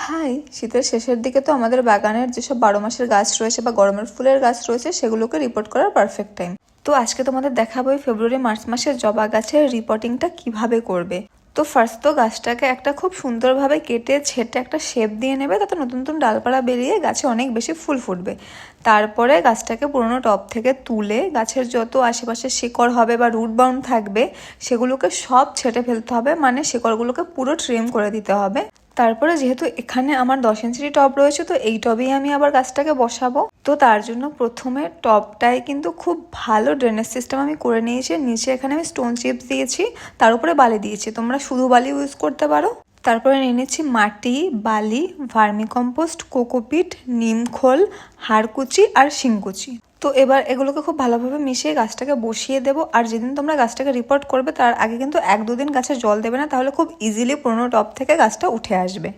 High, শীতের শেষের দিকে তো আমাদের বাগানের যেসব 12 মাসের গাছ রয়েছে বা গরমের ফুলের গাছ রয়েছে সেগুলোকে রিপোর্ট করার পারফেক্ট টাইম। তো আজকে তোমাদের দেখাবো এই ফেব্রুয়ারি মার্চ মাসের জবা গাছের রিপোর্টিংটা কিভাবে করবে। তো ফার্স্ট তো গাছটাকে একটা খুব সুন্দরভাবে কেটে ছেটে একটা শেপ দিয়ে নেবে, তাতে নতুন নতুন ডালপালা বেরিয়ে গাছে অনেক বেশি ফুল ফুটবে। তারপরে গাছটাকে পুরোনো টব থেকে তুলে গাছের যত আশেপাশে শিকড় হবে বা রুট বাউন্ড থাকবে সেগুলোকে সব ছেটে ফেলতে হবে, মানে শিকড়গুলোকে পুরো ট্রিম করে দিতে হবে। তারপরে যেহেতু এখানে আমার 10 ইঞ্চির টব রয়েছে, তো এই টবেই আমি আবার গাছটাকে বসাবো। তো তার জন্য প্রথমে টবটায় কিন্তু খুব ভালো ড্রেনেজ সিস্টেম আমি করে নিয়েছি। নিচে এখানে আমি স্টোন চিপস দিয়েছি, তার উপরে বালি দিয়েছি, তোমরা শুধু বালি ইউজ করতে পারো। তারপরে নিয়ে নিচ্ছি মাটি, বালি, ভার্মি কম্পোস্ট, কোকোপিট, নিমখোল, হাড়কুচি আর শিংকুচি। তো এবার এগুলোকে খুব ভালোভাবে মিশিয়ে গাছটাকে বসিয়ে দেবো। আর যেদিন তোমরা গাছটাকে রিপোর্ট করবে তার আগে কিন্তু 1-2 দিন গাছে জল দেবে না, তাহলে খুব ইজিলি পুরোনো টব থেকে গাছটা উঠে আসবে।